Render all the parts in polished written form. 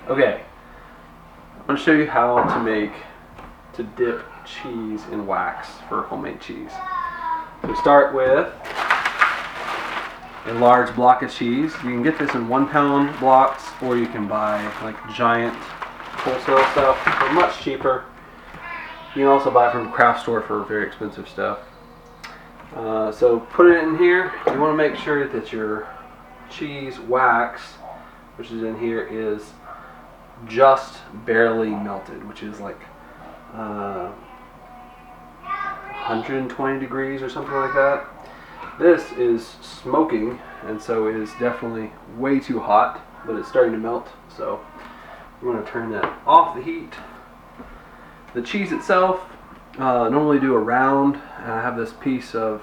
Okay, I'm going to show you how to dip cheese in wax for homemade cheese. So start with a large block of cheese. You can get this in 1 pound blocks, or you can buy like giant wholesale stuff. They're much cheaper. You can also buy it from a craft store for very expensive stuff. So put it in here. You want to make sure that your cheese wax, which is in here, is just barely melted, which is like 120 degrees or something like that. This is smoking, and so it is definitely way too hot, but it's starting to melt, so I'm going to turn that off the heat. The cheese itself, normally do a round, and I have this piece of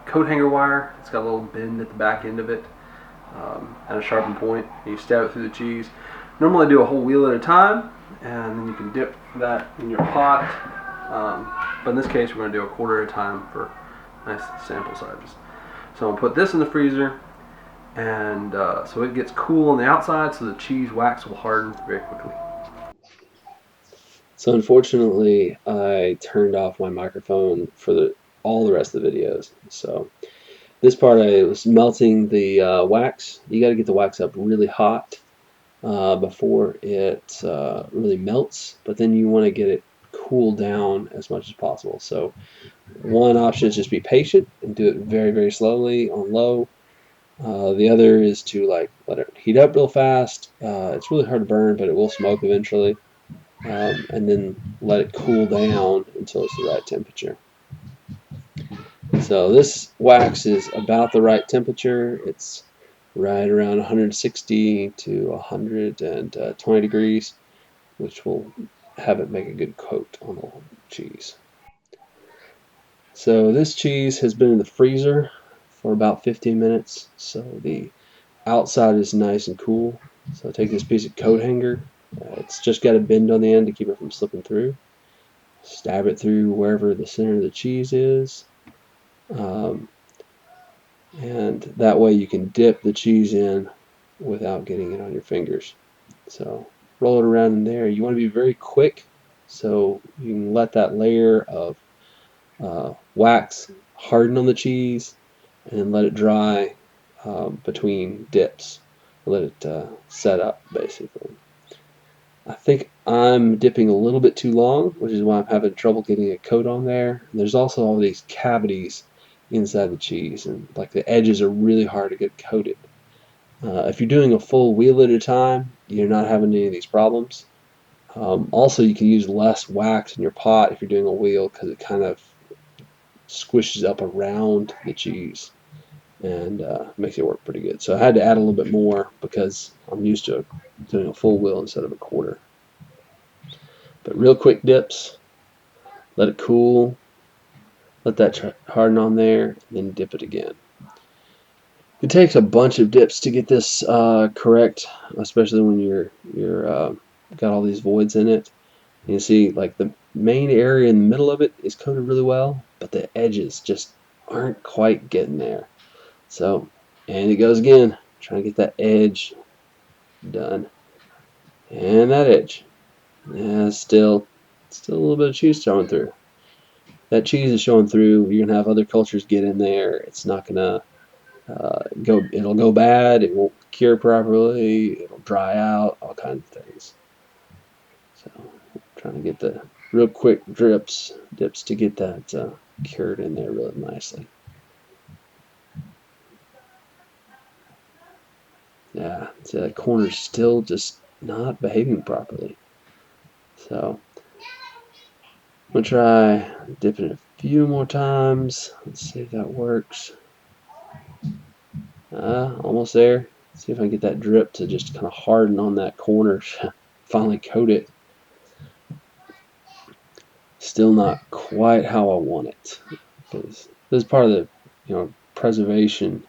coat hanger wire. It's got a little bend at the back end of it, and a sharpened point. You stab it through the cheese. Normally do a whole wheel at a time, and then you can dip that in your pot. But in this case, we're going to do a quarter at a time for nice sample sizes. So I'm going to put this in the freezer, and so it gets cool on the outside, so the cheese wax will harden very quickly. So unfortunately, I turned off my microphone for all the rest of the videos. So this part, I was melting the wax. You got to get the wax up really hot before it really melts, but then you want to get it cool down as much as possible. So one option is just be patient and do it very, very slowly on low. The other is to like let it heat up real fast. It's really hard to burn, but it will smoke eventually. And then let it cool down until it's the right temperature. So this wax is about the right temperature. It's right around 160 to 120 degrees, which will have it make a good coat on the cheese. So this cheese has been in the freezer for about 15 minutes, so the outside is nice and cool. So I take this piece of coat hanger. It's just got a bend on the end to keep it from slipping through. Stab it through wherever the center of the cheese is. And that way you can dip the cheese in without getting it on your fingers. So roll it around in there. You want to be very quick, so you can let that layer of wax harden on the cheese and then let it dry between dips. Let it set up, basically. I think I'm dipping a little bit too long, which is why I'm having trouble getting a coat on there. And there's also all these cavities inside the cheese, and like the edges are really hard to get coated. If you're doing a full wheel at a time, you're not having any of these problems. Also, you can use less wax in your pot if you're doing a wheel because it kind of squishes up around the cheese and makes it work pretty good. So I had to add a little bit more because I'm used to doing a full wheel instead of a quarter. But real quick dips, let it cool, let that harden on there, and then dip it again. It takes a bunch of dips to get this correct, especially when you're got all these voids in it. You see, like the main area in the middle of it is coated really well, but the edges just aren't quite getting there. So, and it goes again, trying to get that edge done, and that edge. Yeah, still a little bit of cheese showing through. That cheese is showing through. You're gonna have other cultures get in there. It's not gonna go. It'll go bad. It won't cure properly. It'll dry out. All kinds of things. So, trying to get the real quick dips to get that cured in there really nicely. Yeah, see that corner's still just not behaving properly. So I'm gonna try dipping it a few more times. Let's see if that works. Almost there. See if I can get that drip to just kind of harden on that corner. Finally coat it. Still not quite how I want it. Because this is part of the preservation of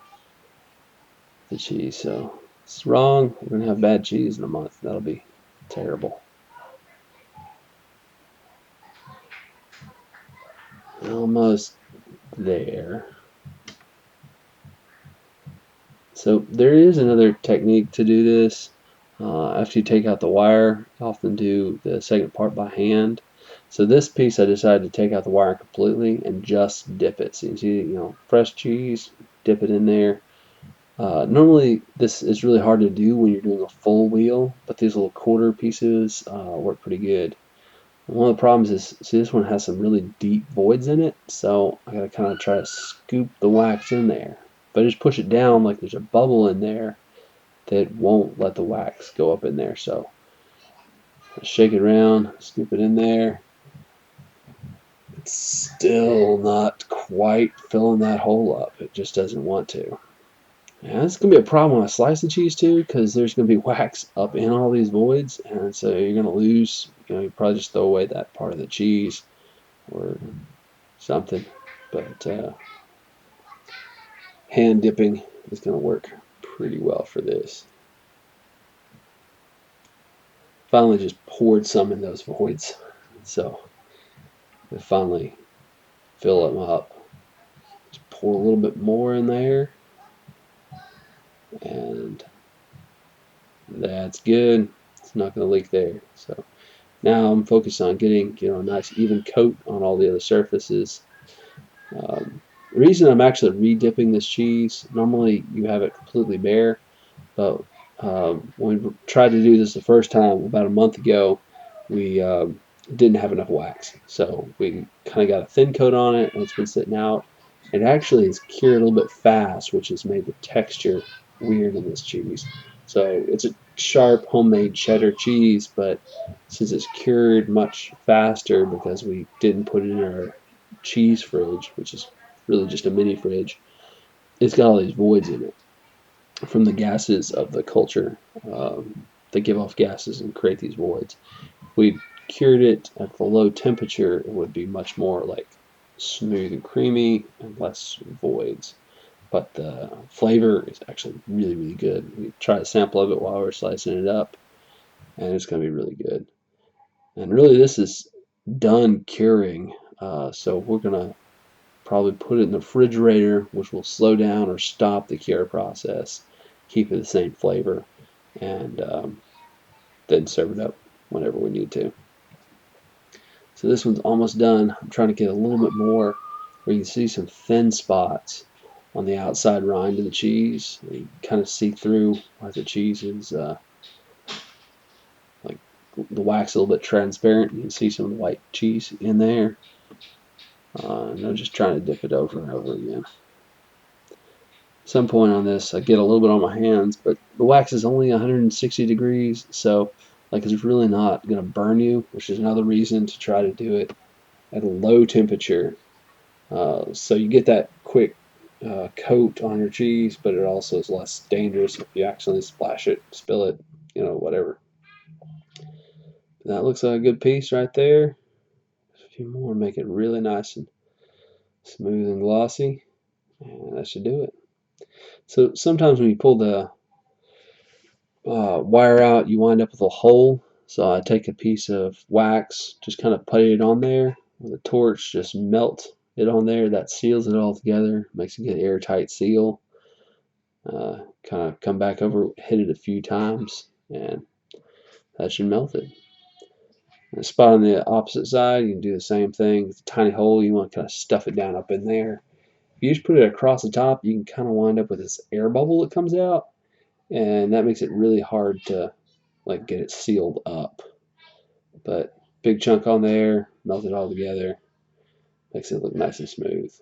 the cheese. So if it's wrong, we're gonna have bad cheese in a month. That'll be terrible. Almost there. So there is another technique to do this. After you take out the wire, I often do the second part by hand. So this piece I decided to take out the wire completely and just dip it. So you see, fresh cheese, dip it in there. Normally this is really hard to do when you're doing a full wheel, but these little quarter pieces work pretty good. One of the problems is, see, this one has some really deep voids in it, so I gotta kind of try to scoop the wax in there. If I just push it down like there's a bubble in there, that won't let the wax go up in there. So shake it around, scoop it in there. It's still not quite filling that hole up. It just doesn't want to. And it's going to be a problem when I slice the cheese too, because there's going to be wax up in all these voids, and so you're going to lose, you probably just throw away that part of the cheese or something. But hand dipping is going to work pretty well for this. Finally just poured some in those voids, so we finally fill them up. Just pour a little bit more in there, and that's good. It's not going to leak there. So now I'm focused on getting a nice even coat on all the other surfaces. The reason I'm actually re-dipping this cheese, normally you have it completely bare, but when we tried to do this the first time about a month ago, we didn't have enough wax. So we kind of got a thin coat on it, and it's been sitting out. It actually is cured a little bit fast, which has made the texture weird in this cheese. So it's a sharp homemade cheddar cheese, but since it's cured much faster because we didn't put it in our cheese fridge, which is really just a mini fridge, it's got all these voids in it from the gases of the culture. They give off gases and create these voids. If we cured it at the low temperature, it would be much more like smooth and creamy and less voids. But the flavor is actually really, really good. We try a sample of it while we're slicing it up, and it's going to be really good. And really, this is done curing, so we're going to probably put it in the refrigerator, which will slow down or stop the cure process, keep it the same flavor, and then serve it up whenever we need to. So this one's almost done. I'm trying to get a little bit more where you can see some thin spots on the outside rind of the cheese. You kind of see through like the cheese is like the wax a little bit transparent. You can see some white cheese in there. And I'm just trying to dip it over and over again. Some point on this, I get a little bit on my hands, but the wax is only 160 degrees, so like it's really not going to burn you, which is another reason to try to do it at a low temperature. So you get that quick coat on your cheese, but it also is less dangerous if you accidentally splash it, spill it, whatever. That looks like a good piece right there. A few more, make it really nice and smooth and glossy, and that should do it. So sometimes when you pull the wire out, you wind up with a hole. So I take a piece of wax, just kind of put it on there with a torch, just melt it on there. That seals it all together, makes a good airtight seal. Kind of come back over, hit it a few times, and that should melt it. And a spot on the opposite side, you can do the same thing. It's a tiny hole, you want to kind of stuff it down up in there. If you just put it across the top, you can kind of wind up with this air bubble that comes out, and that makes it really hard to like get it sealed up. But big chunk on there, melt it all together, makes it look nice and smooth.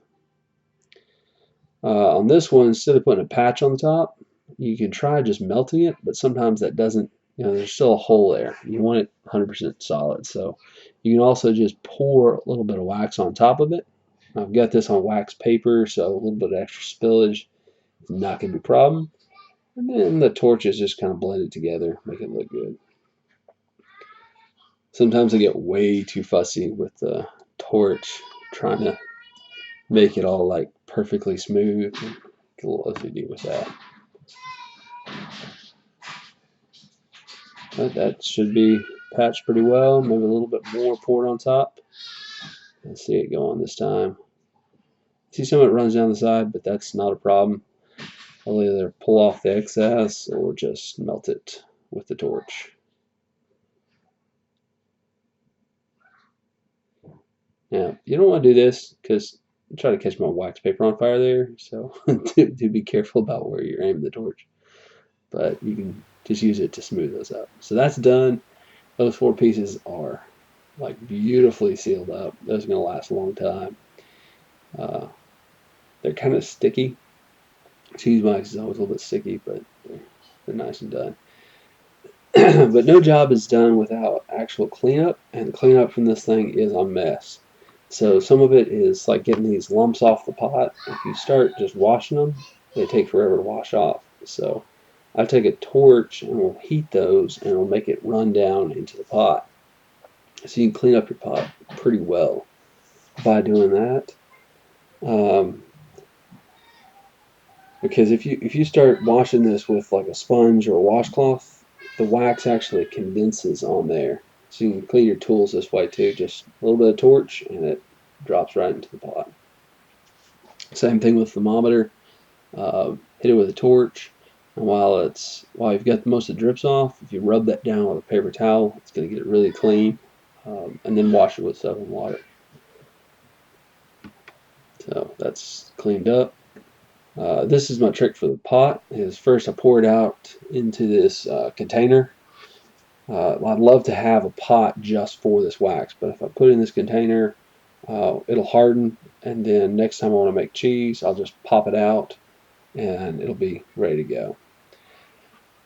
On this one, instead of putting a patch on the top, you can try just melting it, but sometimes that doesn't, there's still a hole there. You want it 100% solid. So you can also just pour a little bit of wax on top of it. I've got this on wax paper, so a little bit of extra spillage is not going to be a problem. And then the torches just kind of blend it together, make it look good. Sometimes I get way too fussy with the torch, trying to make it all like perfectly smooth. Get a little OCD with that. But that should be patched pretty well. Maybe a little bit more poured on top. Let's see it go on this time. See some of it runs down the side, but that's not a problem. I'll either pull off the excess or just melt it with the torch. Now, you don't want to do this because I try to catch my wax paper on fire there, so do be careful about where you're aiming the torch. But you can just use it to smooth those up. So that's done. Those 4 pieces are like beautifully sealed up. Those are going to last a long time. They're kind of sticky. Cheese wax is always a little bit sticky, but they're nice and done. But no job is done without actual cleanup, and the cleanup from this thing is a mess. So some of it is like getting these lumps off the pot. If you start just washing them, they take forever to wash off. So I take a torch and we'll heat those and we'll make it run down into the pot. So you can clean up your pot pretty well by doing that. Because if you start washing this with like a sponge or a washcloth, the wax actually condenses on there. So you can clean your tools this way too. Just a little bit of torch and it drops right into the pot. Same thing with thermometer. Hit it with a torch, and while you've got most of the drips off, if you rub that down with a paper towel, it's going to get it really clean. And then wash it with soap and water. So that's cleaned up. This is my trick for the pot. Is first I pour it out into this container. I'd love to have a pot just for this wax, but if I put it in this container, it'll harden, and then next time I want to make cheese, I'll just pop it out, and it'll be ready to go.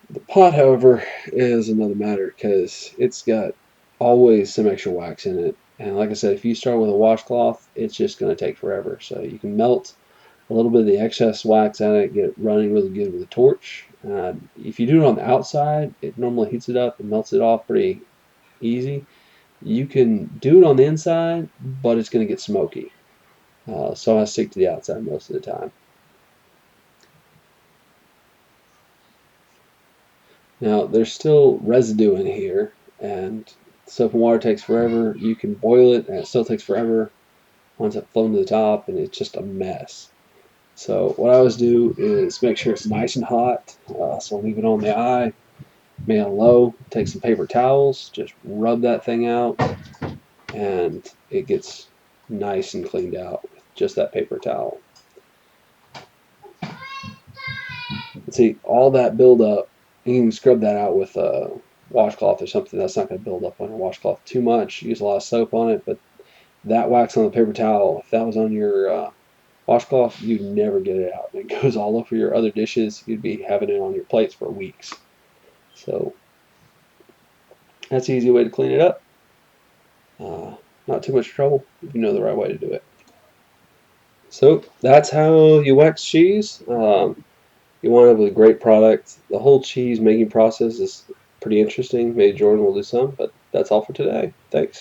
The pot, however, is another matter because it's got always some extra wax in it. And like I said, if you start with a washcloth, it's just going to take forever. So you can melt a little bit of the excess wax out of it, get it running really good with a torch. If you do it on the outside, it normally heats it up and melts it off pretty easy. You can do it on the inside, but it's going to get smoky. So I stick to the outside most of the time. Now, there's still residue in here, and soap and water takes forever. You can boil it, and it still takes forever once it's flown to the top, and it's just a mess. So what I always do is make sure it's nice and hot. So leave it on the eye, make it low, take some paper towels, just rub that thing out, and it gets nice and cleaned out with just that paper towel. See, all that buildup, you can scrub that out with a washcloth or something. That's not going to build up on your washcloth too much. Use a lot of soap on it, but that wax on the paper towel, if that was on your washcloth, you'd never get it out. It goes all over your other dishes. You'd be having it on your plates for weeks. So that's an easy way to clean it up. Not too much trouble if you know the right way to do it. So that's how you wax cheese. You want to have a great product. The whole cheese making process is pretty interesting. Maybe Jordan will do some, but that's all for today. Thanks.